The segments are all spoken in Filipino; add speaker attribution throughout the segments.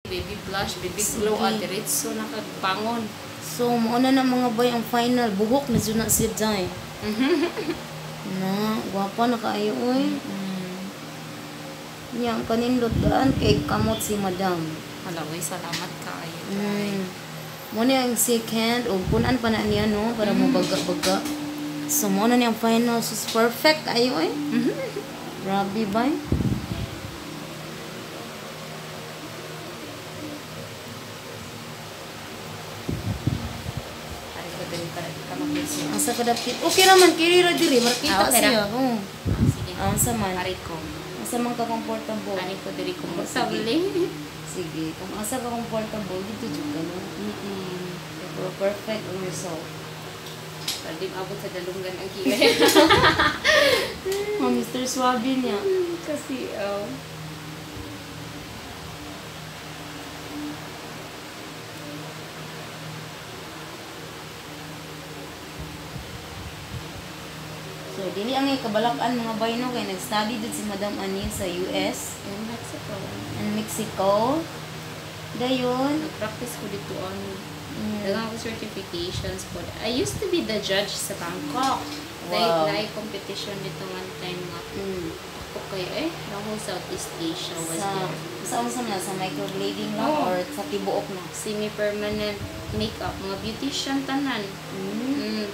Speaker 1: Baby blush, baby glow, at diretso nakagbangon.
Speaker 2: So, mauna na mga bay ang final. Buhok na dyan na siya dyan. Na, gwapa na kaayo, oy. Yang kanindot daan kay kamot si madam.
Speaker 1: Halaway, salamat kaayo.
Speaker 2: Muna yung second, o punan pa na niya, no? Para mo baga-baga. So, muna niyang final. So, perfect kaayo, oy. Grabe ba? Asa ka dapit? Okay naman, kirira diri. Markita siya.
Speaker 1: Sige.
Speaker 2: Asa man?
Speaker 1: Arit ko.
Speaker 2: Asa man ka comfortable?
Speaker 1: Ani ko diri komportable.
Speaker 2: Sige. Kung asa ka comfortable, dito dyan ka, no? Pero perfect ang result.
Speaker 1: Pwede abot sa dalunggan ang kilay.
Speaker 2: Mr. Suabe niya.
Speaker 1: Kasi,
Speaker 2: So, dili ang kabalakan mga bay, no? Kaya nag-study din si Madam Ani sa US.
Speaker 1: in Mexico.
Speaker 2: And Mexico. Dayon.
Speaker 1: Nag-practice ko dito on daghang certifications po. I used to be the judge sa Bangkok.
Speaker 2: Wow.
Speaker 1: Like competition dito one time nga. Ako kayo the whole Southeast Asia was there.
Speaker 2: Saan na? Sa microblading lang or sa tibuok na?
Speaker 1: Semi-permanent makeup. Mga beautician tanan.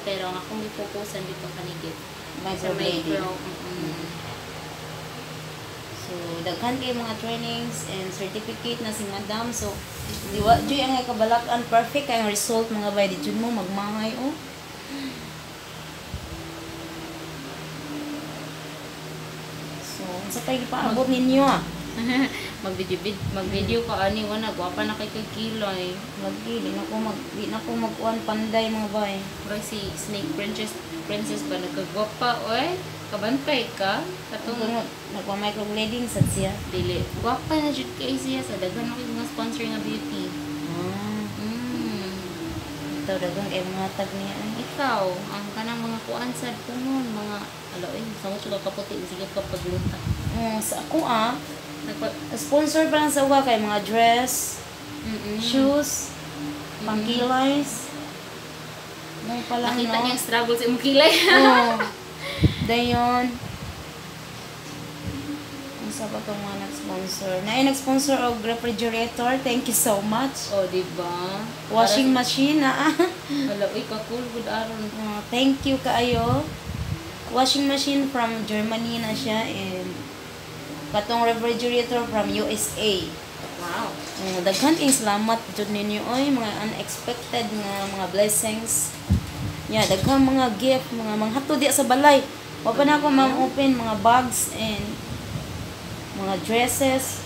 Speaker 1: Pero ang akong ipokusan dito kanigit.
Speaker 2: Microblading.
Speaker 1: Sa micro.
Speaker 2: So, daghan kay mga trainings and certificate na si Madam. So, diwa, joy ang kabalakan. Perfect kayong result mga bay. Di mo magmangay, oh. So, sa pa'y paabot ninyo, ah.
Speaker 1: Mag-video ka ani wala gwapa na kay kilay.
Speaker 2: Di na ko mag-uwan panday mga bay.
Speaker 1: Pero si Snake Princess ba nagkagwapa oy? Kabantay ka? Katong
Speaker 2: Nagpa-microblading sa siya.
Speaker 1: dili. Gwapa na jud kay siya sa daghan ako mga sponsor nga beauty.
Speaker 2: Ito dagang kay mga tag niya.
Speaker 1: Ikaw, ang kanang mga kuan sad kunon, mga aloy, sa mo ka kaputi sige ka pagluta.
Speaker 2: Sa ako sponsor pa lang sa uga kay mga dress, shoes, pangkilays. Nung pa lang,
Speaker 1: Nakita
Speaker 2: no?
Speaker 1: niya ang struggle sa imong kilay.
Speaker 2: Dayon. Ang sa ba itong mga nag-sponsor? Nag-sponsor og refrigerator. Thank you so much.
Speaker 1: Oh, di ba?
Speaker 2: Washing machine,
Speaker 1: Aloy ka cool good aron.
Speaker 2: Thank you kaayo. Washing machine from Germany na siya and katong refrigerator from USA.
Speaker 1: Wow.
Speaker 2: Daghan kay salamat jud ninyo oy, mga unexpected nga mga blessings. Daghang mga gift, mga manghatod diya sa balay. Wa pa na ako open mga bags and mga dresses.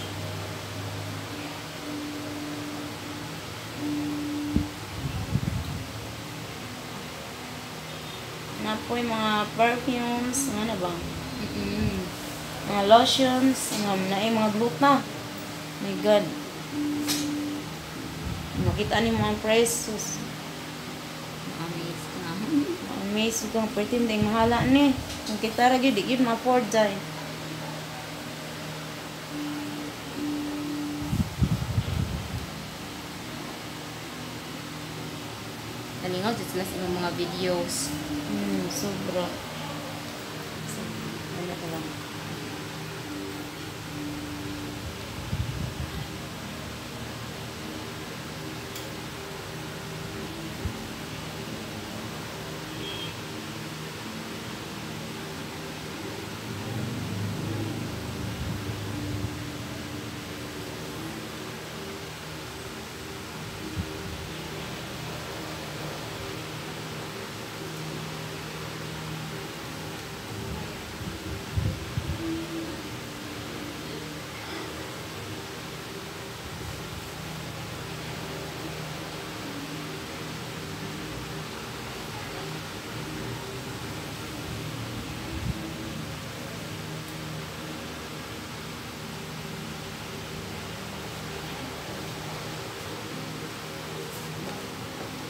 Speaker 2: Napoy mga perfumes, ano ba? Mga lotions, mga gluta. My God. Makita ni mga prices. Amazed kang pretending mahala ni. Kung kita ra gyud di gyud ma-afford dai.
Speaker 1: Nalingaw dito sila sa inyong mga videos.
Speaker 2: Sobra. Ano ka lang.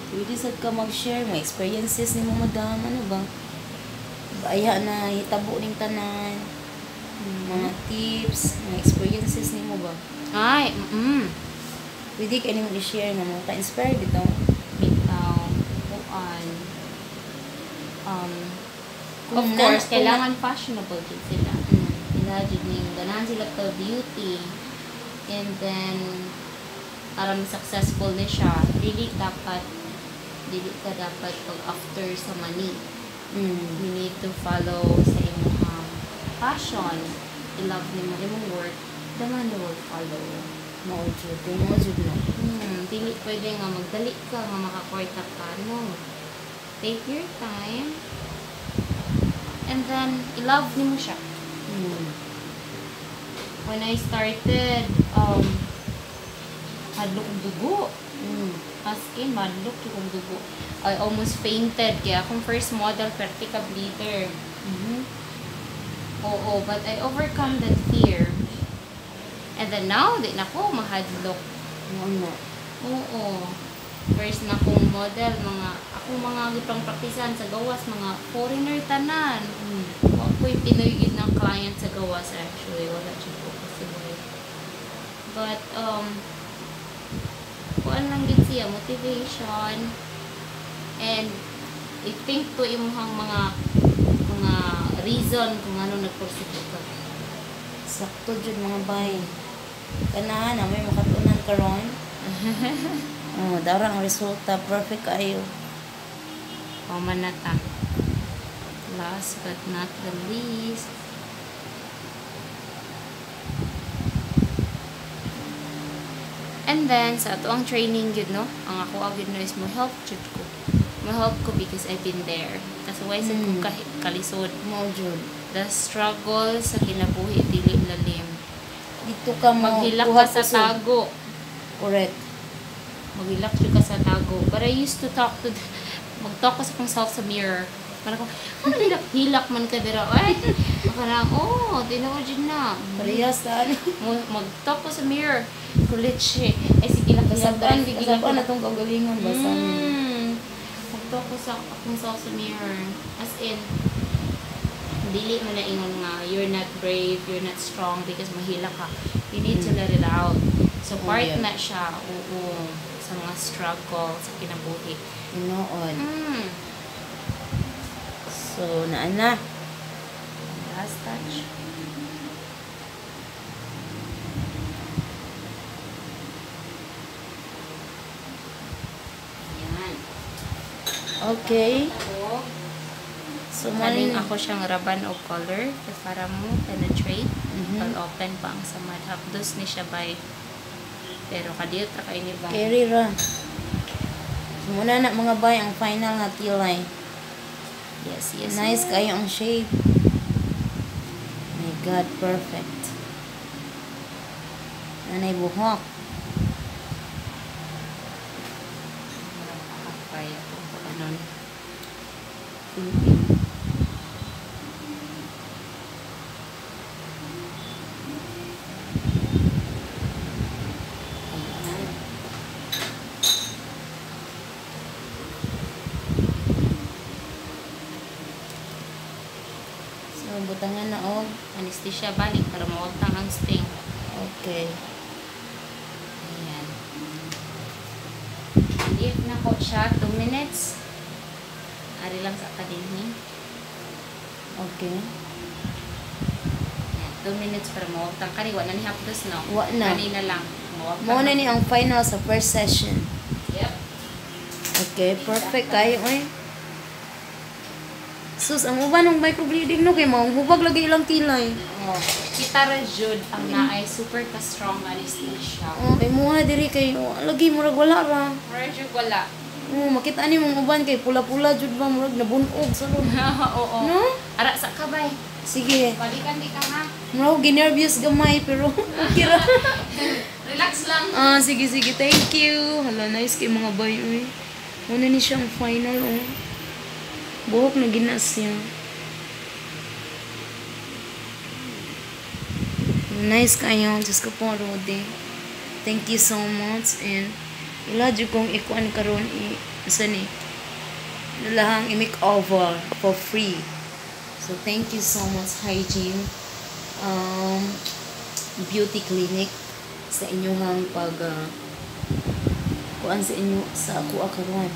Speaker 2: Pwede sad ka mag-share mga experiences ni mo, madam. Ano ba? Aya na hitabo ning tanan. Mga tips, mga experiences ni mo ba?
Speaker 1: Ay,
Speaker 2: Pwede kayo nimo i-share nga mo ka-inspire dito.
Speaker 1: Bitaw, kuan. Of
Speaker 2: Kung
Speaker 1: course,
Speaker 2: kung
Speaker 1: kailangan fashionable din sila.
Speaker 2: Mm.
Speaker 1: Sila jud ning ganahan sila ka beauty. And then para successful ni siya, dili ka dapat pag after sa money. You need to follow sa imong passion. I-love nimo imong work, daman mo will follow.
Speaker 2: Mao jud na.
Speaker 1: Dili pwede nga magdali ka nga makakwarta ka. No. Take your time. And then, i-love nimo siya. When I started, hadlok ang dugo. As in, madlok yung dugo. I almost fainted. Kaya akong first model, vertical bleeder. Oo, but I overcome that fear. And then now, di na ko mahadlok. Oo. First na akong model, akong mga gipang praktisan sa gawas, mga foreigner tanan. Ako'y Pinoy yun ng client sa gawas actually. Wala siya po kasi boy. But, kuan lang din siya, motivation. And, I think to imuhang mga reason kung ano nagpursige ka.
Speaker 2: Sakto jud mga bay. Kanahan na may makatunan karon. Darang ang resulta, perfect kayo.
Speaker 1: Pamanata. Last but not the least. And then, sa ato ang training yun, no? Ang ako agad no is mo help jud ko. Mo help ko because I've been there. Kasi why sa kong kalisod.
Speaker 2: Mao jud.
Speaker 1: The struggle sa kinabuhi dili lalim.
Speaker 2: Dito ka mo
Speaker 1: Maghilak ka sa tago.
Speaker 2: Correct.
Speaker 1: Maghilak jud ka sa tago. But I used to talk to mag-talk ko sa kong self sa mirror. Parang ko, hilak man ka dira. Ay, parang, tinawa dyan na.
Speaker 2: Parehas ta.
Speaker 1: Mag-talk ko sa mirror. Kulit siya. Ay, sige lang.
Speaker 2: Kasabaan na itong kagalingan ba sa amin?
Speaker 1: Mag-talk ko sa akong self sa mirror. As in, dili mo na ingon nga, you're not brave, you're not strong because mahila ka. You need to let it out. So, part na siya, sa mga struggle, sa kinabuhi.
Speaker 2: Inoon. So, na.
Speaker 1: Last touch. Yan.
Speaker 2: Okay. So,
Speaker 1: Maling ako siyang raban o color para mo penetrate. Pag-open pa ang samad. Hapdos ni siya bay. Pero kadiyot ra kayo ni bay.
Speaker 2: Carry ra. So, muna na mga bay ang final nga kilay.
Speaker 1: Yes.
Speaker 2: Nice kayo ang shape. My God, perfect. Nanay buhok.
Speaker 1: Kaya kung paano.
Speaker 2: Butangan na og
Speaker 1: Anesthesia balik para mawagtang ang sting.
Speaker 2: okay.
Speaker 1: Ayan. Leave na ko siya 2 minutes. Ari lang sa kadinhi.
Speaker 2: Okay.
Speaker 1: Ayan, 2 minutes para mawagtang kani. Wala ni hapdos no?
Speaker 2: Wa na.
Speaker 1: Kanina lang.
Speaker 2: Muna ni ang final sa first session.
Speaker 1: Yep.
Speaker 2: Okay, perfect kayo eh. Sus, ang uban ng microbleeding no kay mao hubag lagi ilang kilay.
Speaker 1: Kita ra jud ang naay super ka strong anesthesia.
Speaker 2: Kay muha diri kay lagi murag wala ra.
Speaker 1: Mura jud wala.
Speaker 2: Makita ni mong uban kay pula-pula jud ba murag nabunog sa loob.
Speaker 1: Oo.
Speaker 2: No?
Speaker 1: Ara sa kabay.
Speaker 2: Sige.
Speaker 1: Balikan di ka ha.
Speaker 2: Murag ginervyos gamay pero okay ra.
Speaker 1: Relax lang.
Speaker 2: Sige. Thank you. Hala, nice kay mga bay oy. Muna ni siyang final buhok na ginas siya. Nice kayo. Diyos ko po, Rode. Thank you so much. And iladyo kong ikuan karon asa ni lalahang i-make over for free. So, thank you so much, Hygiene Beauty Clinic sa inyong kuan sa inyo sa ako karon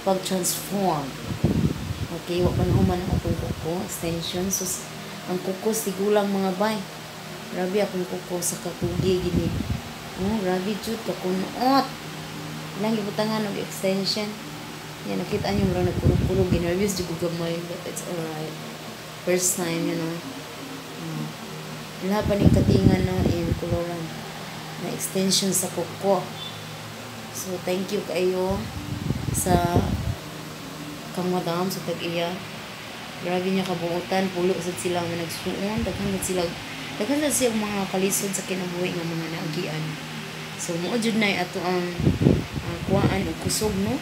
Speaker 2: pag-transform. Okay, wa pa na human ang atong kuko extension. So ang kuko sigulang mga bay. Grabe akong kuko sa katugi gini. Oh, grabe jud kakunot. Ilang gibutangan og extension. Yan nakita niyo mura nagpurog-purog ginervous jud ko gamay, but it's alright. First time, you know. Wala pa ning katingan na in koloran na extension sa kuko. So thank you kayo sa kang madam sa tag-iya. Grabe niya kabuutan, pulo sad sila nga nagsuon, daghan sad siya mga kalisod sa kinabuhi nga mga naagian. So mao jud nay ato ang kuan og kusog no.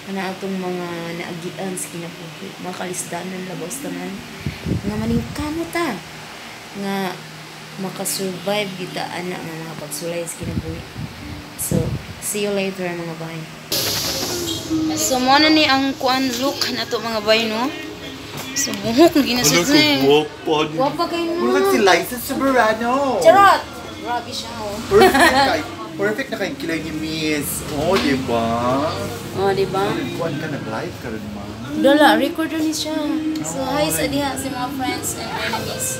Speaker 2: Ana atong mga naagian sa kinabuhi, mga kalisdanan labos tanan nga maningkamot ta nga makasurvive kita ana nga mga pagsulay sa kinabuhi. So see you later mga bay. So mo na ni ang kuan look nato mga bay no. So buhok na ginasud ni. Guwapa kayo mo.
Speaker 3: Mura si Liza Soberano.
Speaker 2: Charot! Grabe siya oh.
Speaker 3: Perfect na kayong kilay ni Miss. Oh, diba?
Speaker 2: Oh, diba?
Speaker 3: Kuan ka nag-live ka rin ma.
Speaker 2: Dala, record ni siya. So hi sa diha sa mga friends and enemies.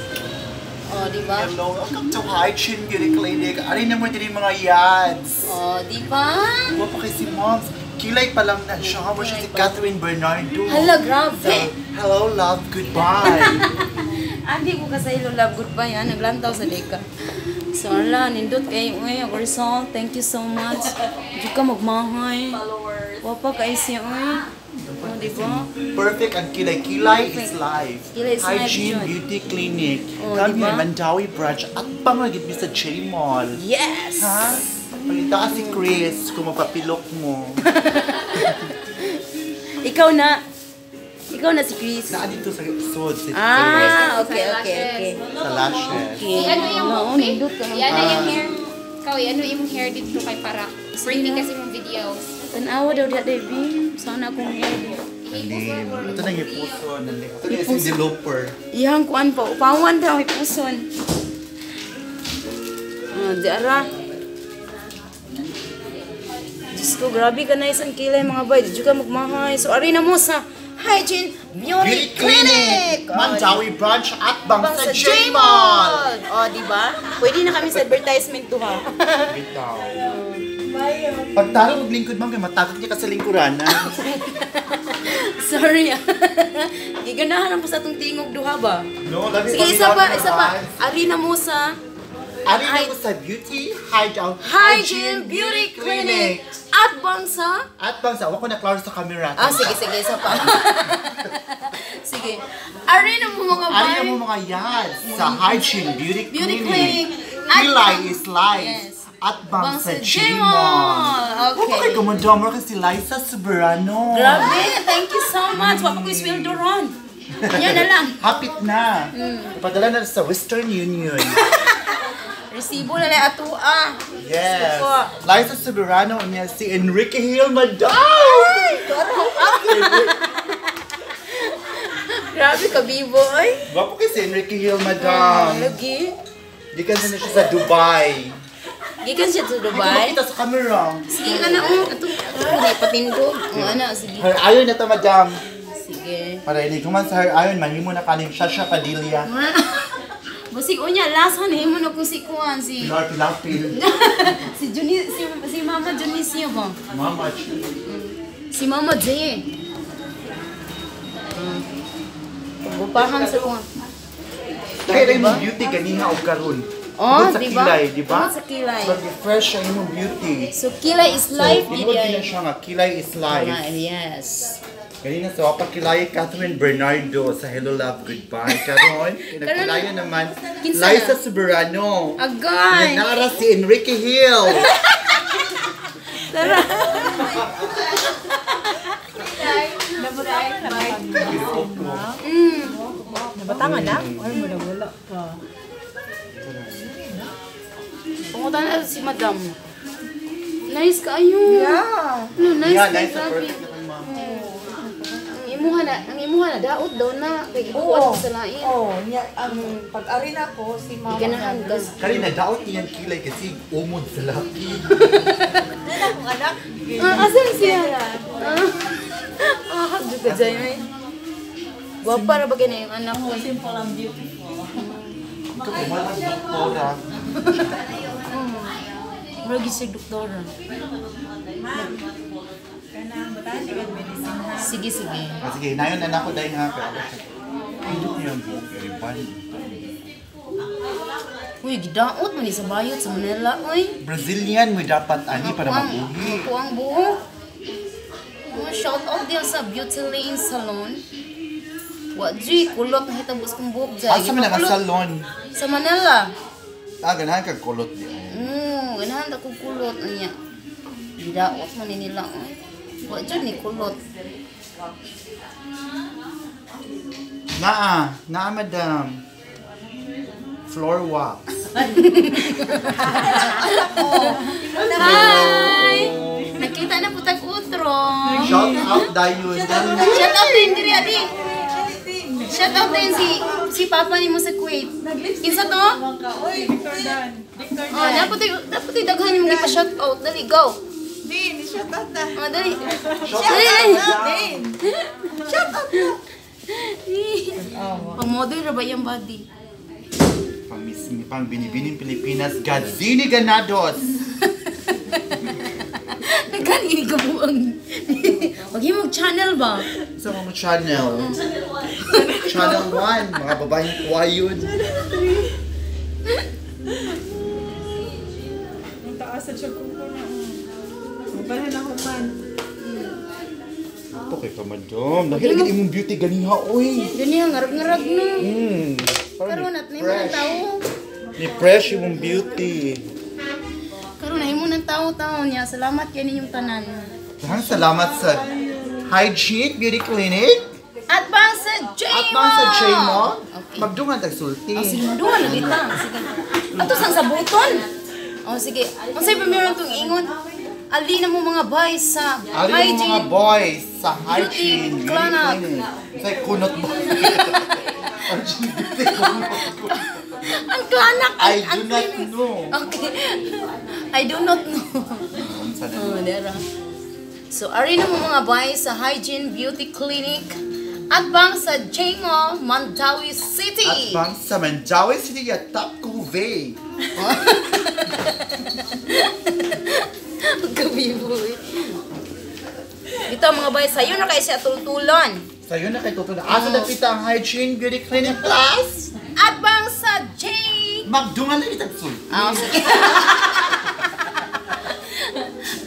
Speaker 2: Oh, diba?
Speaker 3: Hello, welcome to HYGIENE Beauty Clinic. Ari naman din yung mga yads.
Speaker 2: Oh, diba?
Speaker 3: Diba pa kay si Moms? Kilay pa lang na siya. Mo siya si Catherine Bernardo.
Speaker 2: Hala, grabe.
Speaker 3: Hello, love, goodbye.
Speaker 2: Andi ko kasaylo love goodbye ha, naglantaw sa deka. So ala, nindot kay uy, ako result. Thank you so much. Di ka magmahay. Wapa kay siya uy. Oh, diba?
Speaker 3: Perfect ang kilay. Kilay is life.
Speaker 2: Kilay is life,
Speaker 3: HYGIENE
Speaker 2: John.
Speaker 3: Beauty Clinic.
Speaker 2: Oh,
Speaker 3: Kami
Speaker 2: diba?
Speaker 3: Mandawi branch at pangagit mi sa J Mall.
Speaker 2: Yes!
Speaker 3: Ha? Palita ka si Chris kung mapapilok mo.
Speaker 2: Ikaw na. Ikaw na si Chris.
Speaker 3: Naa dito sa sud.
Speaker 2: Okay.
Speaker 3: Sa lashes.
Speaker 2: Okay.
Speaker 1: Ano yung
Speaker 2: Oo, nindot ka
Speaker 1: Yan na yung hair. Ikaw, ano yung hair dito kay para pretty kasi yung videos.
Speaker 2: Tanawa daw diya, Debbie. Sana akong hair.
Speaker 3: Alim. Ito na yung puso. Ito na yung developer.
Speaker 2: Iyang kuan po. Upawan daw, ipuson. Diara. Diyos ko, grabe ka na isang kilay mga bay. Diyos ka magmahay. So, ari na mo sa HYGIENE Beauty Clinic!
Speaker 3: Mandawi branch at bang sa
Speaker 2: Sa
Speaker 3: J Mall.
Speaker 2: O, diba? Pwede na kami sa advertisement to ha.
Speaker 3: Bitaw. Pagtaro maglingkod ma'am, kaya matakot niya ka sa lingkuranan.
Speaker 2: Sorry ah. Giganahan ang sa atong tingog duha ba?
Speaker 3: No, lagi
Speaker 2: Sige, isa pa. Ari na mo sa
Speaker 3: Ari na ko sa Beauty
Speaker 2: HYGIENE Beauty Clinic. At bangsa?
Speaker 3: At bang sa, ako na klaro sa camera.
Speaker 2: Sige, isa pa. Sige. Ari na mo mga
Speaker 3: Ari na
Speaker 2: bay.
Speaker 3: mo mga yads sa HYGIENE Beauty
Speaker 2: Beauty
Speaker 3: Clinic.
Speaker 2: Clinic.
Speaker 3: Kilay is life.
Speaker 2: Yes.
Speaker 3: At bang sa
Speaker 2: J
Speaker 3: J
Speaker 2: Mall.
Speaker 3: Mall.
Speaker 2: Okay.
Speaker 3: Huwag ka kumandamar kasi Liza Soberano.
Speaker 2: Grabe, thank you so much. Wapa ko sweldo ron. Yan na lang.
Speaker 3: Hapit na. Ipadala na sa Western Union.
Speaker 2: Resibo na lang ato ah.
Speaker 3: Yes.
Speaker 2: Gusto ko.
Speaker 3: Liza Soberano niya si Enrique Hill Madam.
Speaker 2: Grabe ka, bibo ay.
Speaker 3: Bapo kasi Enrique Hill Madam.
Speaker 2: Lagi.
Speaker 3: Di ka na siya sa Dubai.
Speaker 2: Gikan siya sa
Speaker 3: Ay,
Speaker 2: Dubai.
Speaker 3: makita sa camera.
Speaker 2: Sige, ana ato hindi patindog. Ana, sige.
Speaker 3: Her iron na to, Madam.
Speaker 2: Sige.
Speaker 3: Para hindi kuman sa her iron, mahimo na kaning Shasha Padilla.
Speaker 2: Busig unya last han himo na kung si kuan si
Speaker 3: Pilar Pilapil.
Speaker 2: si Mama Junicia ba?
Speaker 3: Mama.
Speaker 2: Si Mama J. Bupahan sa kuan.
Speaker 3: Kaya rin mo beauty ganiha o karon.
Speaker 2: Oh,
Speaker 3: Tungkol sa
Speaker 2: diba?
Speaker 3: kilay, di ba?
Speaker 2: Tungkol sa kilay.
Speaker 3: Mag-refresh ang imong beauty.
Speaker 2: So kilay is life
Speaker 3: So, inwag din na siya nga, kilay is life.
Speaker 2: Yes.
Speaker 3: Ganina sa wapa kilay Catherine Bernardo sa Hello Love Goodbye. Karon, kinakilaya naman
Speaker 2: Kinsa
Speaker 3: Liza
Speaker 2: na?
Speaker 3: Soberano.
Speaker 2: Agay.
Speaker 3: Nara si Enrique Hill.
Speaker 2: Tara.
Speaker 4: Nabatangan na? Ay, wala ka.
Speaker 2: Pungutan na si Madam. Nice ka ayo.
Speaker 4: Yeah.
Speaker 2: No, nice
Speaker 3: Yeah,
Speaker 2: ka.
Speaker 3: nice na
Speaker 2: Grabe.
Speaker 3: perfect na kay ma'am.
Speaker 2: Ang imuha na daot daw na kay
Speaker 4: Oo.
Speaker 2: ibuhat sa lain.
Speaker 4: Niya, ang pag-ari na ko, si mama
Speaker 2: Ganahan
Speaker 4: niya,
Speaker 2: ka.
Speaker 3: Karina, daot niyan kilay kasi umod sa laki.
Speaker 4: anak.
Speaker 2: Asan siya? Hagdo ka dyan eh. Guwapa na ba ganyan yung anak ko?
Speaker 4: Simple and beautiful.
Speaker 3: Ikaw kumalang doktora.
Speaker 2: Murag si doktora. Sige, sige.
Speaker 3: Sige, nayon na ako dahil nga. Hindi ko yung buhok. Riban.
Speaker 2: Uy, gidaot man sa bayot sa Manila, uy.
Speaker 3: Brazilian mo dapat ani para mabuhi.
Speaker 2: Ako ang buhok. Shout out din sa Beauty Lane Salon. Wadji, kulot na hitabos kong buhok dyan.
Speaker 3: Asa man naka-salon?
Speaker 2: Sa Manila.
Speaker 3: Ganahan kag kulot di.
Speaker 2: Ganahan akong kulot. Anya. Gidaot man nila, uy. Wadji ni kulot.
Speaker 3: Naa, madam. Floor wax.
Speaker 2: Hi! Nakita na po tag-utro.
Speaker 3: Shout out dayon.
Speaker 2: Shout out din diri adi. Shout out din si papa ni mo sa Kuwait. Kinsa to?
Speaker 4: Uy, Victor Dan.
Speaker 2: Oh, dapat daghan ni mo gipa-shout out. Dali, go.
Speaker 4: Din, shout out na.
Speaker 2: Oh, dali.
Speaker 4: Din.
Speaker 2: Pang-model ra ba yung body?
Speaker 3: Pang binibining Pilipinas, Gadzini Ganados.
Speaker 2: Nagkanini ka po ang... Huwag yung mag-channel ba?
Speaker 3: Sa mga channel. Channel 1, mga babaeng kuwayod.
Speaker 4: Ang taasan siya kuko na. Mabalhan ako man.
Speaker 3: Ito kay kamadam. Nahilagin imong beauty ganiha, oy.
Speaker 2: Ganyan, ngarag-ngarag na.
Speaker 3: Parang
Speaker 2: Karoon at na yung tao.
Speaker 3: ni fresh imong beauty.
Speaker 2: Karoon na yung ng tao-tao niya. Salamat kayo ninyong tanan.
Speaker 3: Maraming salamat sa HYGIENE Beauty Clinic.
Speaker 2: At bang sa J-Mo!
Speaker 3: At bang sa J-Mo.
Speaker 2: Okay.
Speaker 3: Magdungan tagsulti.
Speaker 2: Sige, duha na kita. Sige. Ato sang sa buton. Oh, sige. Ang sa'yo pa meron itong ingon. Ali na mo mga boys sa
Speaker 3: Ali yung mga boys sa HYGIENE Beauty
Speaker 2: Clinic.
Speaker 3: Clinic. Sa kunot mo.
Speaker 2: Ang klanak.
Speaker 3: I do not know.
Speaker 2: Okay. I do not know. Oh, dera. So, ari na mo mga boys sa HYGIENE Beauty Clinic. At bang sa J-Mo, Mandawi City.
Speaker 3: At bang sa Mandawi City at Top Cuvée.
Speaker 2: Kabiboy. Ito mga boys, sa'yo na kayo siya tultulan.
Speaker 3: Sa'yo na kay tutulong. Asa na pita ang HYGIENE Beauty Clinic Plus?
Speaker 2: At bang sa J...
Speaker 3: Magdungan na itagsulti.
Speaker 2: sige.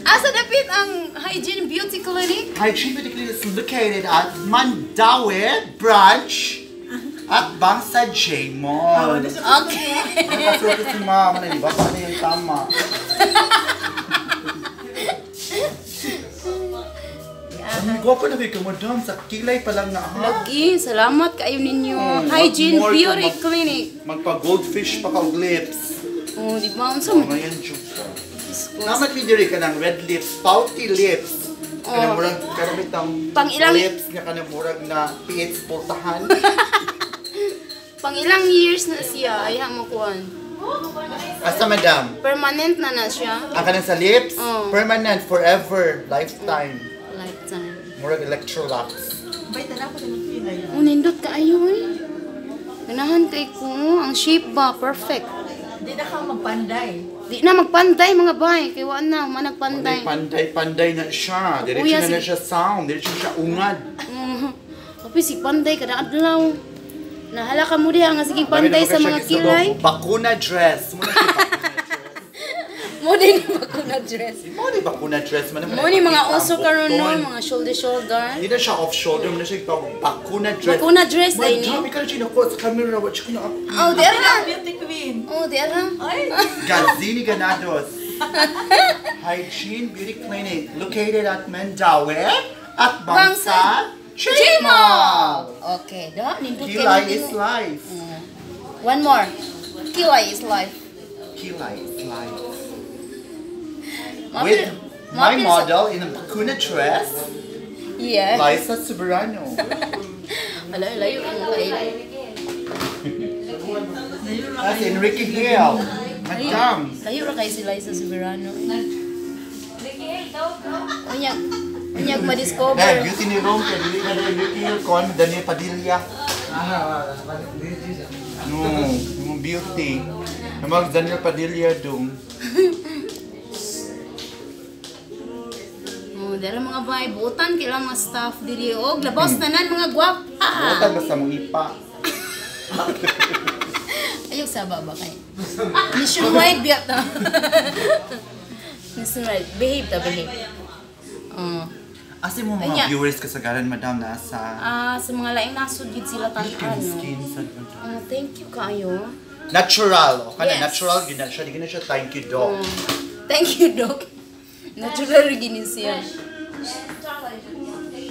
Speaker 2: Asa dapit ang HYGIENE Beauty Clinic?
Speaker 3: HYGIENE Beauty Clinic is located at Mandawi Branch at Bangsa J Mall.
Speaker 2: Okay.
Speaker 3: Nakasulit si mama na iba pa na yung tama. Ang gwapo na kayo madam, sa kilay pa lang na ha.
Speaker 2: Lagi, salamat kayo ninyo. HYGIENE
Speaker 3: more
Speaker 2: Beauty
Speaker 3: ka
Speaker 2: Clinic.
Speaker 3: Magpa-goldfish pa ka og lips.
Speaker 2: Oh, di ba? Ang
Speaker 3: So, ngayon, Diyos ko. Naman pidiri ka ng red lips, pouty lips. Kanang murag, karabit ang
Speaker 2: Pang ilang-
Speaker 3: lips nga kanang murag na PH pultahan.
Speaker 2: Pang ilang years na siya, ay makuhan.
Speaker 3: Asa madam?
Speaker 2: Permanent na siya.
Speaker 3: Ang kanang sa lips,
Speaker 2: Oh.
Speaker 3: permanent, forever, lifetime.
Speaker 2: Lifetime.
Speaker 3: Murag Electrolux.
Speaker 4: Bay, tala ko din ang pilay.
Speaker 2: Oh, nindot ka ayo eh. Ganahan kay ko, ang shape ba, perfect.
Speaker 4: Di na ka magpanday.
Speaker 2: Di na magpantay mga bay, kay wala na, managpantay.
Speaker 3: Panday na siya. Diretso
Speaker 2: Kuya,
Speaker 3: na
Speaker 2: si-
Speaker 3: siya sound. Diretso siya ungad.
Speaker 2: Tapi si panday kada adlaw. Nahala ka mo diha nga sige panday sa mga kilay.
Speaker 3: Bakuna dress. Muna siya bakuna dress.
Speaker 2: Mo din ako na dress.
Speaker 3: Mo ni bakuna dress man.
Speaker 2: Mo ni mga uso karon no, mga shoulder.
Speaker 3: Hindi na siya off shoulder. Muna siya bakuna dress.
Speaker 2: Bakuna dress
Speaker 3: My
Speaker 2: day
Speaker 3: God,
Speaker 2: ni.
Speaker 3: ikaw na ko sa camera. Watch ko na ako.
Speaker 2: Oh, di ara.
Speaker 4: Beauty queen.
Speaker 2: Oh, di ara.
Speaker 4: Ay,
Speaker 3: Gadzini Ganados. HYGIENE Beauty Clinic. Located at Mandawi at Bangsa J-Mall.
Speaker 2: Okay, da nindot kay
Speaker 3: Kilay
Speaker 2: mo
Speaker 3: is
Speaker 2: din.
Speaker 3: life.
Speaker 2: One more. Kilay is life.
Speaker 3: Kilay is life.
Speaker 2: Mapil-
Speaker 3: With my
Speaker 2: mapil sa-
Speaker 3: model in a bakuna dress,
Speaker 2: Yeah.
Speaker 3: Liza Soberano.
Speaker 2: Layo ang kayo.
Speaker 3: That's Enrique Hill. Madam.
Speaker 2: Layo ra kay si Liza Soberano. Anyag ma-discover.
Speaker 3: Dahil beauty ni Rome, kaya dili na dahil beauty kon, Daniel Padilla. Yung beauty. Namag Daniel Padilla dong.
Speaker 2: Dala mga bay, butan kailang mga staff diri og labos tanan mga gwapa.
Speaker 3: Butan basta mong ipa.
Speaker 2: Ayok sa baba kay. Nationwide biya ta. Nationwide, behave ta behave.
Speaker 3: Asa mo mga viewers kasagaran, madam, na sa
Speaker 2: Sa mga laing nasud gid sila tan-an.
Speaker 3: skin sa
Speaker 2: Thank you kayo.
Speaker 3: natural. O kana
Speaker 2: Yes.
Speaker 3: natural, gina siya, thank you, doc.
Speaker 2: Thank you, Doc. Natural gini siya.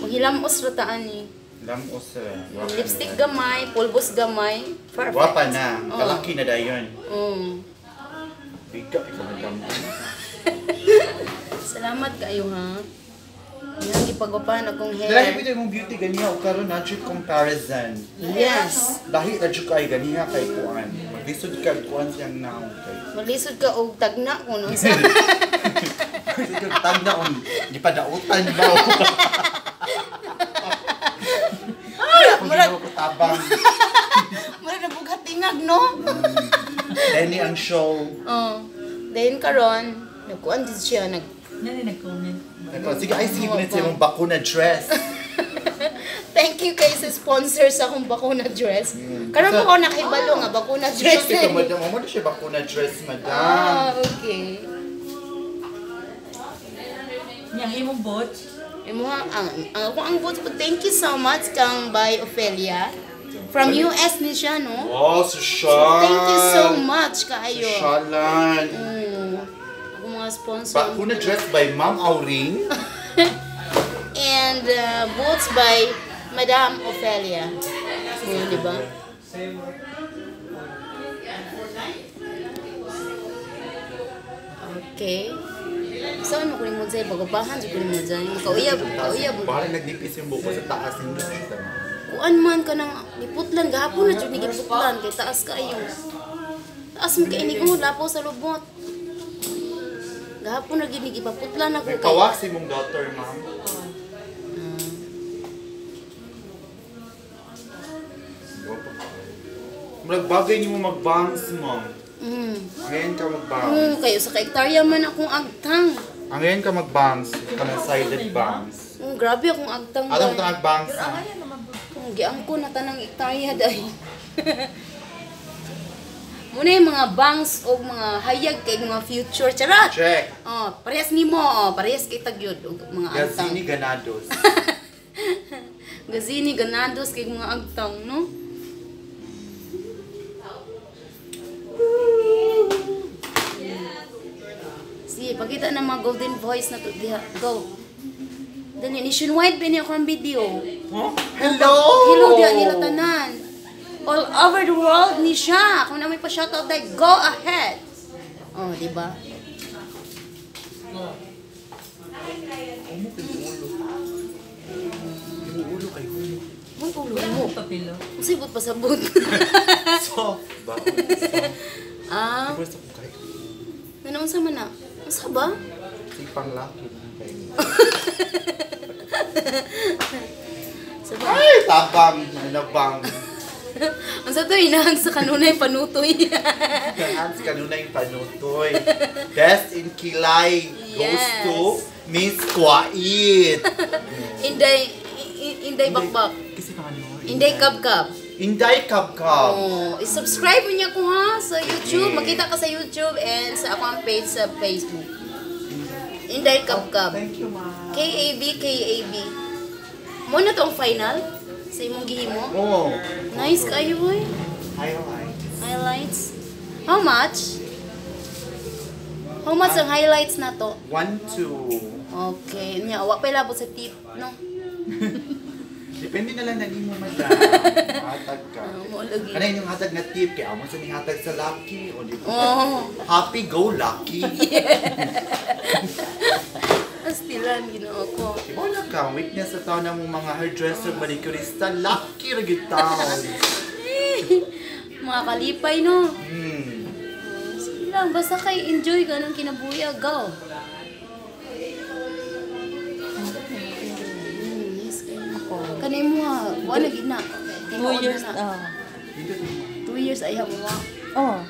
Speaker 2: Paghilamos rataan ni.
Speaker 3: Lamos,
Speaker 2: Lipstick gamay, pulbos gamay. Perfect.
Speaker 3: Wapa na. Kalaki na dayon. Biga, ikaw madam.
Speaker 2: Salamat kayo ha. Yan, ipagapahan akong
Speaker 3: Dahil
Speaker 2: hair.
Speaker 3: bitaw mong beauty ganiya o karon na jud comparison.
Speaker 2: Yes.
Speaker 3: Dahil na jud kay ganiya kay kuan. Maglisod ka kuan siyang naong kay.
Speaker 2: Maglisod ka og tagna kuno sa.
Speaker 3: Sige, tag na on. Di pa dautan ba? Murag ko tabang.
Speaker 2: Mura na bugat tingag no.
Speaker 3: Dahil ang show.
Speaker 2: Dayon karon, nagkuan din siya
Speaker 4: Nani nag-comment.
Speaker 3: Sige, ay sige na siya mong bakuna dress.
Speaker 2: Thank you kay sa sponsor sa akong bakuna dress. Karon mo ko nakibalo nga bakuna dress.
Speaker 3: Sige, madam. Mo na siya bakuna dress, madam.
Speaker 2: Okay.
Speaker 4: Yang imong bot.
Speaker 2: Imo ang votes po. Thank you so much kang by Ophelia. From US ni siya, no?
Speaker 3: Oh, susyan.
Speaker 2: Thank you so much kaayo.
Speaker 3: Susyalan.
Speaker 2: Ako mga sponsor.
Speaker 3: Bakuna dress by Ma'am Auring.
Speaker 2: And votes by Madam Ophelia. Di ba? Okay. Saan mo kunin mo dyan? Bagabahan dyan kunin mo dyan. Kauyab.
Speaker 3: Baka nagdipis yung buko sa taas ng dito.
Speaker 2: Kuan man ka nang niputlan. Gahapon na dyan nagiputlan. Kaya taas ka ayo. Taas mo kainin mo. Lapo sa lubot. Gahapon na ginigipaputlan ako.
Speaker 3: Nagkawak si mong daughter, ma'am. Magbagay niyo mo mag-bangs, ma'am. Ngayon ka mag-bangs.
Speaker 2: Kayo sa kaektarya man akong agtang.
Speaker 3: Ngayon ka mag-bangs. Kanang sided bangs.
Speaker 2: Grabe akong agtang.
Speaker 3: Alam mo ito mag-bangs?
Speaker 2: Giang ko na tanang ektarya dahil. Muna yung mga bangs o mga hayag kay mga future. Charot!
Speaker 3: Check.
Speaker 2: Parehas ni mo. Parehas kay tagyod. Mga agtang.
Speaker 3: Gazini ganados.
Speaker 2: Gazini ganados kay mga agtang, no? Sige, pakita na mga golden voice na to. Diha, go. Dali, nationwide ba niya ako ang video?
Speaker 3: Huh? Hello!
Speaker 2: Hello, diha nila tanan. All over the world ni siya. Kung na may pa-shoutout dahil, go ahead. Di ba?
Speaker 3: Yung ulo kay ulo.
Speaker 2: May ulo mo.
Speaker 4: Papilo.
Speaker 2: Masibot pa sabot.
Speaker 3: Soft ba? Gusto ko kayo.
Speaker 2: Nanaon sa man na? Asa ba?
Speaker 3: Sipang laki.
Speaker 2: Sa ba?
Speaker 3: Ay! Tabang! Nabang!
Speaker 2: Ang sa to, inahang sa kanunay panutoy.
Speaker 3: Hans kanunay panutoy. Best in kilay goes
Speaker 2: Yes.
Speaker 3: to Miss Kwait.
Speaker 2: Inday bakbak.
Speaker 3: Kasi ka ano?
Speaker 2: Inday kabkab.
Speaker 3: Inday Kabkab.
Speaker 2: I-subscribe niya ko ha sa YouTube. Makita ka sa YouTube and sa akong page sa Facebook. Inday kabkab.
Speaker 3: Thank you, ma.
Speaker 2: KAB. Mo na tong final sa imong gihimo.
Speaker 3: Oh.
Speaker 2: Nice kayo boy. Highlights. How much? How much ang highlights na to?
Speaker 3: 1, 2.
Speaker 2: Okay. Nya, wa pa labot sa tip, no?
Speaker 3: Depende na lang na mo, madam. Hatag ka.
Speaker 2: Mo lagi.
Speaker 3: Ano yung hatag na tip? Kaya amo sa ni hatag sa Lucky. O di ba?
Speaker 2: Oh.
Speaker 3: Happy go Lucky.
Speaker 2: Astilan ginoo ko.
Speaker 3: Diba na ka? Weakness sa taon ng mga hairdresser, manicurista. Lucky rin taon.
Speaker 2: Mga kalipay, no?
Speaker 3: Hmm.
Speaker 2: Sige lang, basta kay enjoy ka ng kinabuhi, go.
Speaker 5: kanay mo ha. Wala gina.
Speaker 2: 2 years.
Speaker 5: 2 years ay hamuwa.
Speaker 2: Oh.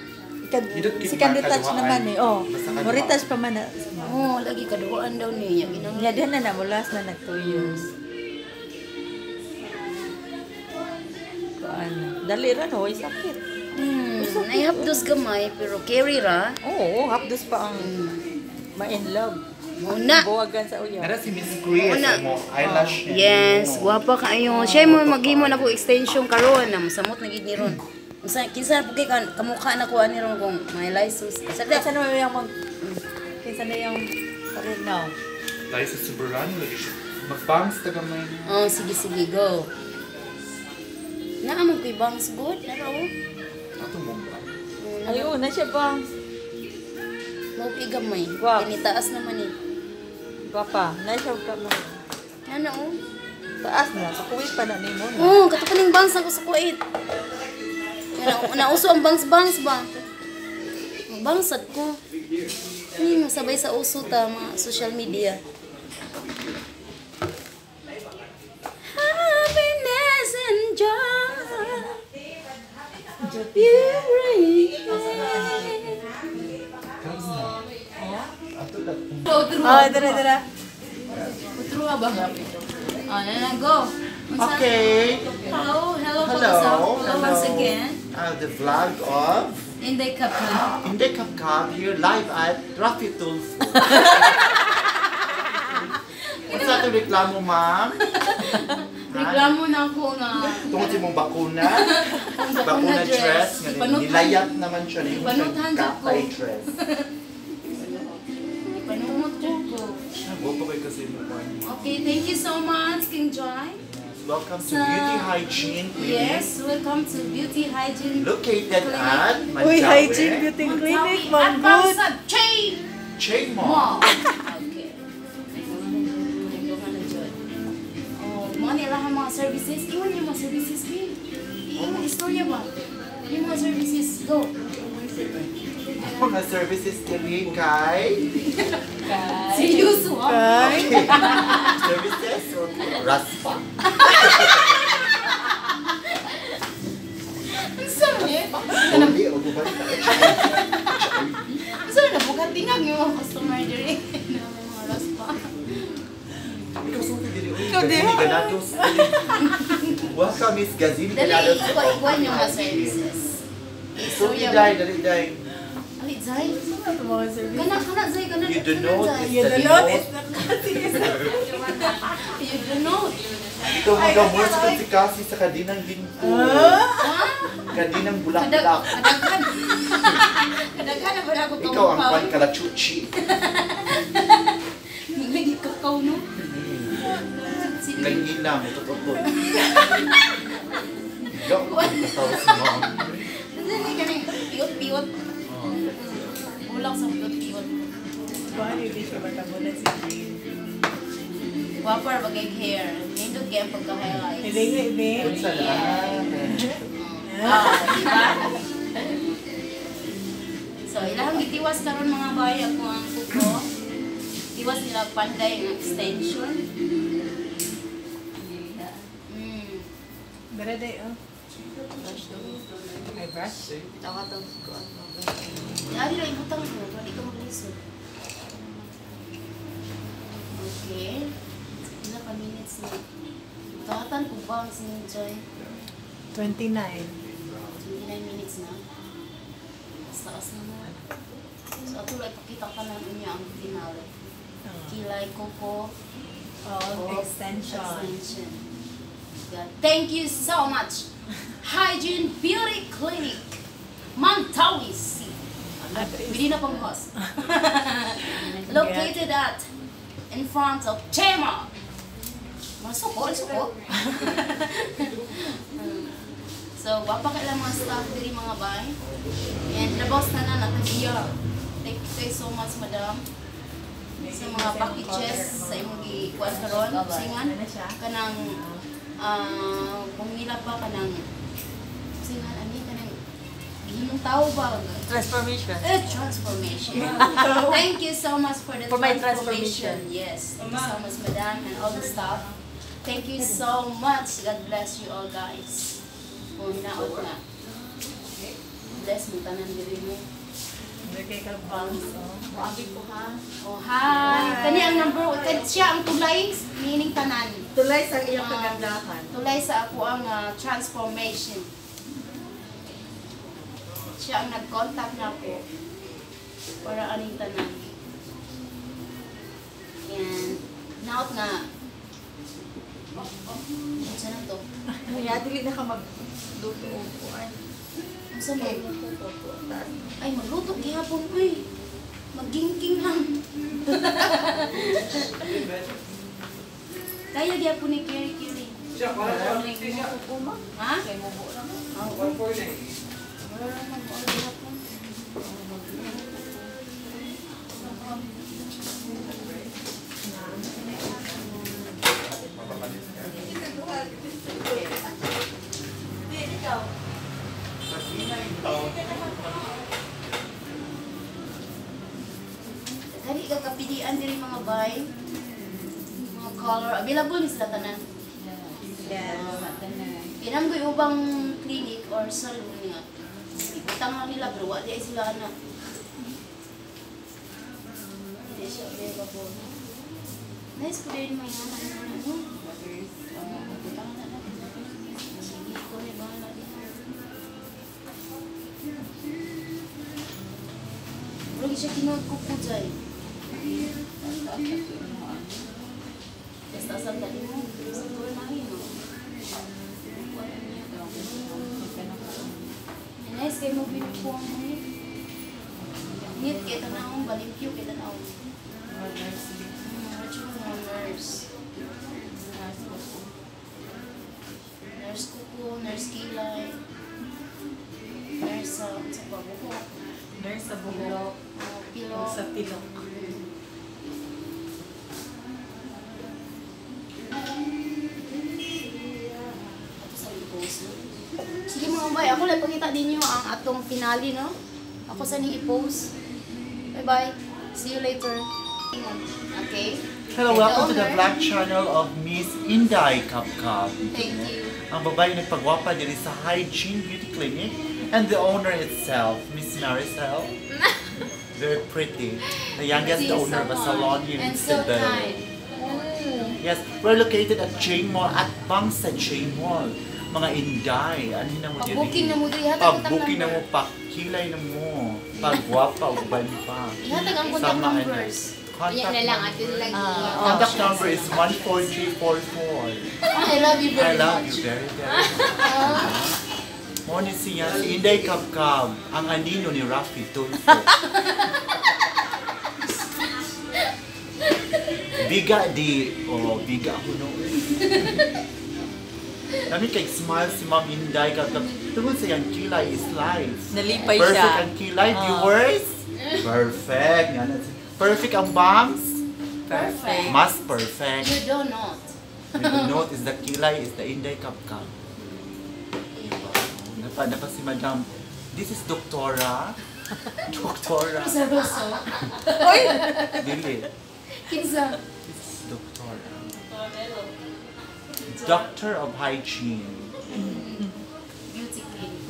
Speaker 2: Si kan retouch naman eh. Oh. Mo retouch pa man na.
Speaker 5: Oh, lagi kaduaan daw niya.
Speaker 2: Ya din na mulas na nag 2 years. Ano? Dali ra no, ay sakit.
Speaker 5: Naihapdos gamay pero carry ra.
Speaker 2: Oo, hapdos pa ang ma-in love.
Speaker 5: Muna.
Speaker 2: Buwagan sa uyaw.
Speaker 3: Nara si Miss Chris mo eyelash niya.
Speaker 5: Yes, guwapa kayo. Siya mo maghimo na ko extension karon na masamot na gid ni ron. Unsa kinsa po kay kamukha na ko ani ron kung may license.
Speaker 2: Sa na yung mag kinsa na yung karon now.
Speaker 3: Tayo sa Soberano lagi siya. Mag-bangs taga may.
Speaker 5: Oh, sige go. Naamon koy bangs good na raw.
Speaker 3: Ato mo ba?
Speaker 2: Ayun na siya ba?
Speaker 5: Mo gamay.
Speaker 2: Wow.
Speaker 5: Kinitaas naman eh.
Speaker 2: Papa, na siya ka man.
Speaker 5: Ano oh?
Speaker 2: Taas na, sa kuwit pa na nimo na.
Speaker 5: Oh, katukaning bangs ako sa Kuwait. Nauso ang bangs ba? Bangsad ko. Masabay sa uso ta mga social media. Happiness and joy. You bring.
Speaker 2: Ah, dara.
Speaker 5: Utro ba? Na go.
Speaker 3: Okay.
Speaker 5: Hello
Speaker 3: Hello.
Speaker 5: once again.
Speaker 3: The vlog of
Speaker 5: Inday Kapla.
Speaker 3: Inday Kapkab here live at Rafi Tulfo. What's that reklamo, ma'am?
Speaker 5: Reklamo na ako nga.
Speaker 3: Tungkol sa mong bakuna. Bakuna dress. Nilayat naman siya.
Speaker 5: Ipanuthan ko.
Speaker 3: Kapay dress.
Speaker 5: Ipanumot ko.
Speaker 3: Gopo kayo kasi mo pa.
Speaker 5: Okay, thank you so much, King Joy.
Speaker 3: Welcome to Beauty Hygiene Clinic.
Speaker 5: Yes, welcome to Beauty Hygiene
Speaker 3: Located at
Speaker 4: Uy, Hygiene Beauty Clinic, man good.
Speaker 5: At Chain
Speaker 3: Chain
Speaker 5: Mall.
Speaker 3: Mall.
Speaker 5: Okay. Oh, mga nilahan mga services. Iwan yung mga services, Bill. Iwan, istorya ba? Yung mga services, go.
Speaker 3: Mga services dili kay
Speaker 5: Seryoso, ha?
Speaker 3: okay. Services or raspa.
Speaker 5: Sorry.
Speaker 3: Hindi o ba?
Speaker 5: Sorry na, bukan tingag yung mga customer diri. Na may mga raspa.
Speaker 3: Ikaw sa dili o gazini ganados. Welcome Miss Gazini
Speaker 5: Dali,
Speaker 3: ganados.
Speaker 5: iwan yung mga services.
Speaker 3: So dali.
Speaker 5: Ali, Zay?
Speaker 4: Mga service.
Speaker 5: Kana, Zay, kana.
Speaker 3: You do know
Speaker 4: You don't know, it's not
Speaker 5: You do know.
Speaker 3: Ito mga gamot sa kasi sa kadinang ginko. Kadinang bulak-bulak.
Speaker 5: Kadaghan na ba na ako
Speaker 3: Ikaw ang kwan kalachuchi.
Speaker 5: Naglagi kakao, no?
Speaker 3: Nangina mo totoo. Ikaw ang katawas mo.
Speaker 5: Hindi ka na piot-piot. Ulang sa piot-piot.
Speaker 4: Paano hindi siya matamunan si Jean?
Speaker 5: Wapar bagay hair. Nindot kaya pagka-highlights.
Speaker 4: Hindi nga, hindi.
Speaker 3: Unsa na?
Speaker 5: Diba? So, ilahang gitiwas karon mga bay ako ang kuko. Tiwas nila panday ng extension.
Speaker 4: Dara day, oh. Ay, brush?
Speaker 5: Tawa to ko. Yari lang ibutang mo, hindi ka maglisod. Okay. Ilan ka minutes na. Tawatan ko ba ang sinenjoy?
Speaker 4: 29.
Speaker 5: 29 minutes na. Taas na mo. So, ato lang ipakita ka lang niya ang finale. Kilay, Coco,
Speaker 4: Extension.
Speaker 5: God, thank you so much. Hygiene Beauty Clinic. Mantawis. Hindi na pang host. Located at in front of Tema. Masuko. So, wapakailan mga staff diri mga bay. And labas na natagiya. Thank you guys so much, madam. Sa mga packages sa imong gikuan karon, singan kanang kung nila pa kanang singan ani kanang gihimong tao ba?
Speaker 2: Transformation.
Speaker 5: Transformation. Thank you so much for the
Speaker 2: For my
Speaker 5: transformation. Yes. Thank you so much, madam, and all the staff. Thank you so much. God bless you all, guys. O, hinaot na. Bless mo, tanan diri mo.
Speaker 4: Nagkay ka bangs, oh.
Speaker 5: Abi po ha. Oh, hi. Kani ang number 1. Siya ang tulay, meaning tanan.
Speaker 4: Tulay sa iyong kagandahan.
Speaker 5: Tulay sa ako ang transformation. Siya ang nag-contact na po para aning tanan. And naot nga. Saan na to?
Speaker 4: Kaya dili na ka magluto po.
Speaker 5: Saan mo? Ay, magluto gihapon ko eh. Magingking lang. Kaya gihapon ni Kiri. Ha?
Speaker 4: Kay mo po lang.
Speaker 5: Wala naman ko gihapon. Dali ka kapilian diri mga bay. Mga color available ni sila tanan. Pinamgoy ubang clinic or salon nga. Ibutang lang nila pero wala di sila ana. Hindi siya available. Nice po din may ano. Ibutang na natin. Sige ko rin bahala din. Lagi siya kinuha ko po dyan. Basta sa tali mo. Sa tuwa na rin, no? Nice, kayo mo binukuha mo eh. Neat, kita na akong balimpyo, kita na akong. Nurse. Nurse kuko, nurse kilay. Nurse sa pabuko.
Speaker 4: Nurse sa buhok.
Speaker 5: Pilo.
Speaker 4: Sa tilok.
Speaker 5: Sige mga bay, ako lang pakita din nyo ang atong finale, no? Ako sa i-post. Bye-bye. See you later. Okay?
Speaker 3: Hello, welcome to the vlog channel of Miss Inday Kapkap.
Speaker 5: Thank you.
Speaker 3: Ang babae nagpagwapa diri sa HYGIENE Beauty Clinic and the owner itself, Miss Maricel. Very pretty. The youngest
Speaker 5: She's
Speaker 3: owner of a salon here in
Speaker 5: and so
Speaker 3: Cebu.
Speaker 5: kind.
Speaker 3: Yes, we're located at Chain Mall, at Bangsa Chain Mall. Mga Inday, ano na mo diri?
Speaker 5: Pag-booking na mo diri, hatag ang
Speaker 3: Pag-booking na mo,
Speaker 5: number.
Speaker 3: pakilay na mo. Pagwapa, uban pa.
Speaker 5: Ihatag ang contact
Speaker 3: Sama, ano.
Speaker 5: numbers.
Speaker 1: Yan na lang, ato lang.
Speaker 3: Contact number is 14344.
Speaker 5: I love you
Speaker 3: I
Speaker 5: very
Speaker 3: love
Speaker 5: much.
Speaker 3: you very, very much. Moni siya, si Inday Kapkab, ang anino ni Rafi Tulfo. Biga di, biga ako no. Kami kay smile si Ma'am Inday Kapkab. Tungkol sa yung kilay is life.
Speaker 4: Nalipay
Speaker 3: Perfect
Speaker 4: siya.
Speaker 3: ang kilay, viewers. Perfect. Perfect ang bangs.
Speaker 4: Perfect.
Speaker 3: Mas perfect.
Speaker 5: You do not.
Speaker 3: The note is the kilay is the Inday Kapkab. Napa si Madam. This is Doktora. Doktora.
Speaker 5: Kinsa Rosso.
Speaker 3: Dili.
Speaker 5: Kinsa.
Speaker 3: This is Doktora. Doctor of Hygiene.
Speaker 5: Beauty clinic.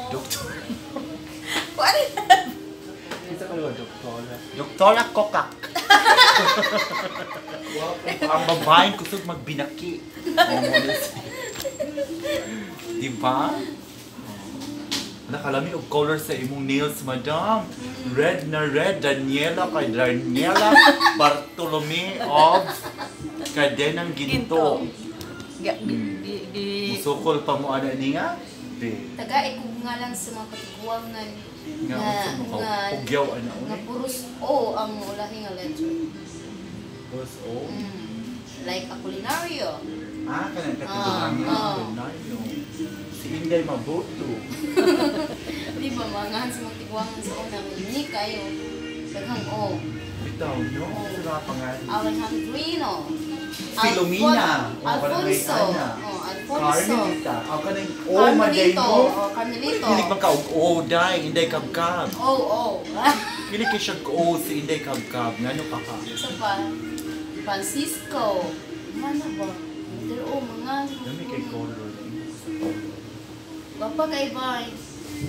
Speaker 3: Doktor.
Speaker 4: What?
Speaker 3: Isa ka ba, Doktora? Doktora Kokak. Ang babaeng kusog magbinaki. Diba? Nakalami og color sa imong nails, madam. Red na red, Daniela kay Daniela Bartolome of Kadenang Ginto. Musukol pa mo ana niya? Be.
Speaker 5: Taga ikog nga lang sa mga katiguangan
Speaker 3: Nga unsa mo ka pugyaw ana
Speaker 5: nga
Speaker 3: uni.
Speaker 5: puros O ang ulahi nga letter.
Speaker 3: Boss oh.
Speaker 5: Like a culinaryo.
Speaker 3: Kanang katulungan nga si Inday mabuto.
Speaker 5: Di ba mga sa mga tiguangan sa una ni kayo. Daghang O.
Speaker 3: Bitaw no, sira pangalan.
Speaker 5: Alejandrino.
Speaker 3: Filomena.
Speaker 5: Alfonso. Alfonso.
Speaker 3: Carmelita. Ako kanang maday
Speaker 5: Carmelito.
Speaker 3: mo.
Speaker 5: Carmelito.
Speaker 3: Dili man ka og day, Inday Kabkab.
Speaker 5: Oh.
Speaker 3: Dili kay siya si Inday Kabkab. Ngano pa ka?
Speaker 5: Isa pa. Francisco. Mana ba? Pero mga
Speaker 3: Dami kay color.
Speaker 5: Bapa kay bay.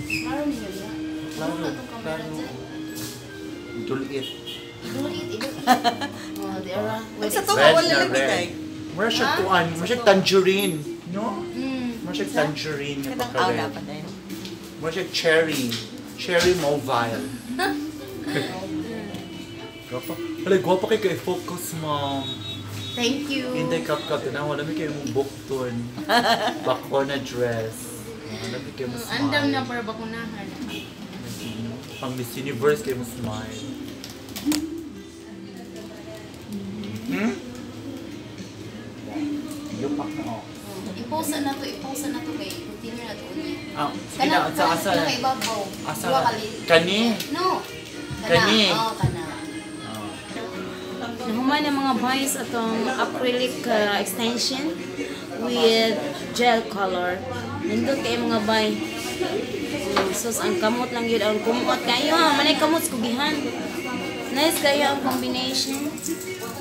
Speaker 5: Klaro niyo ya. Klaro na tong camera
Speaker 3: Klaro.
Speaker 5: dyan.
Speaker 3: Dulit.
Speaker 5: Idulit. Oh, di ara.
Speaker 4: Sa to
Speaker 3: Red
Speaker 4: wala
Speaker 3: na
Speaker 4: lang
Speaker 3: red.
Speaker 4: kay.
Speaker 3: Mura siya tuan. Mura siya tangerine. No?
Speaker 5: Mm.
Speaker 3: Mura siya tangerine nga
Speaker 4: Kadang aw
Speaker 3: pagka-red.
Speaker 4: dapat din.
Speaker 3: Mura siya cherry. Cherry mobile. Gwapa. Hala, gwapa kay kay focus, mom.
Speaker 5: Thank you.
Speaker 3: Hindi kap-kap na. Wala may kayo mong bukton. Bako na dress. Wala may kayo mo smile.
Speaker 5: Andam na para bakunahan.
Speaker 3: Pang Miss Universe kayo mo smile. Hmm? Yupak na ako.
Speaker 5: Iposa na to kay continue na to niya.
Speaker 3: Ah, sige na. Sa asa?
Speaker 5: Kay babaw.
Speaker 3: Asa?
Speaker 5: Dua kali.
Speaker 3: Kani?
Speaker 5: No.
Speaker 3: Kani?
Speaker 5: Oh, kana.
Speaker 2: Nahuman ang mga boys atong acrylic extension with gel color. Nindot kay mga bay. Sus, ang kamot lang yun. Ang kumot kayo ha. Manay kamot skugihan. Nice kayo ang combination.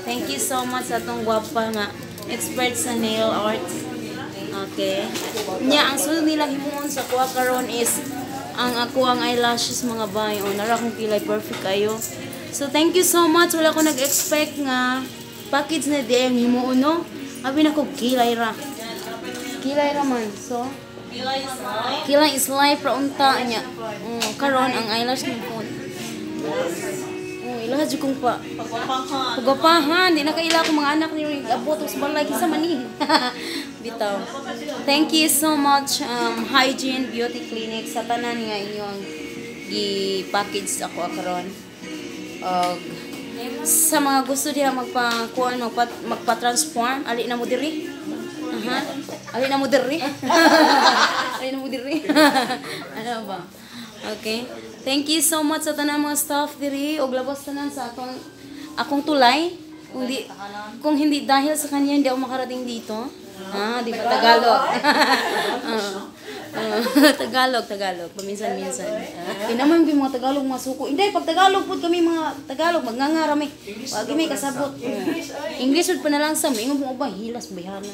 Speaker 2: Thank you so much sa atong gwapa nga expert sa nail art. Okay. Nya, ang sunod nila himuon sa kuha karon is ang ako ang eyelashes mga bay. O, nara kong kilay perfect kayo. So, thank you so much. Wala ko nag-expect nga package na di ang himuon, no? Abi na ko kilay ra. Kilay ra man. So, kilay is life ra unta niya. Karon ang eyelash ni phone. Ilaha jud kong pa. Pagwapahan, di na kaila ko mga anak ni abot sa balay kisa mani. Bitaw. Thank you so much Hygiene Beauty Clinic sa tanan nga inyong gi-package ako karon. Sa mga gusto diha magpa-transform, ali na mo diri. Ali na mo diri. Ali na mo diri. Ano ba? Okay. Thank you so much sa tanang mga staff diri og labas tanan sa akong tulay. Kung hindi dahil sa kanya hindi ako makarating dito. Di ba Tagalog? Tagalog, paminsan-minsan. Naman yung mga Tagalog mga suko. Hindi, pag Tagalog po kami mga Tagalog, magngangarami. Wag may kasabot. English pa na lang sa mga mo ba hilas bayana.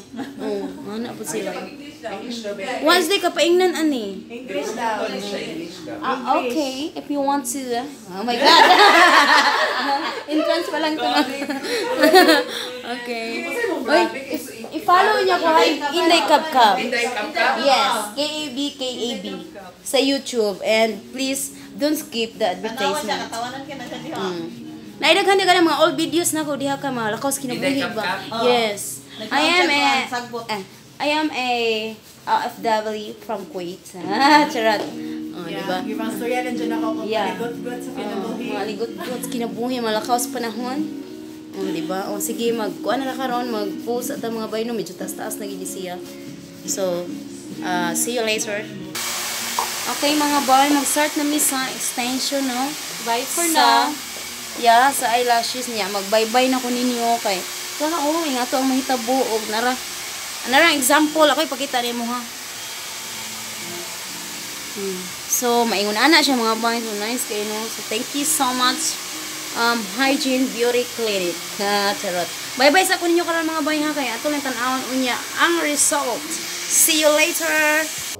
Speaker 2: Ana po sila. Once day kapaingnan ani.
Speaker 4: English daw.
Speaker 2: Okay, if you want to. Oh my God. Entrance pa lang to. Okay. Oy, i-follow niya ko ay Inday Kabkab. Yes, KAB sa YouTube, and please don't skip the advertisement.
Speaker 4: Katawanan ka na siya diha.
Speaker 2: Naidaghan ka ng mga old videos na ko diha ka mga lakos kinabuhi ba? Yes. I am a OFW from Kuwait. Charot. Diba?
Speaker 4: Ibang storya lang dyan ako kung
Speaker 2: Yeah.
Speaker 4: paligot-got sa kinabuhi.
Speaker 2: Mga ligot-got kinabuhi, malakaw sa panahon. Diba? Sige, kuha na karon mag-post at ang mga bayno, medyo taas-taas na gini siya. So, see you later. Okay mga boy, mag-start na mi sa extension, no?
Speaker 1: Bye for now.
Speaker 2: Yeah, sa eyelashes niya. Mag-bye-bye na ko ninyo kay. Kaya nga to ang mahitabo og nara example ako ipakita nimo ha. So, maingon ana siya mga boy. So, nice kayo, no? So, thank you so much. Hygiene Beauty Clinic. Charot. Bye-bye sa ko ninyo karon mga boy ha. Kaya ato lang tan-awon unya ang result. See you later.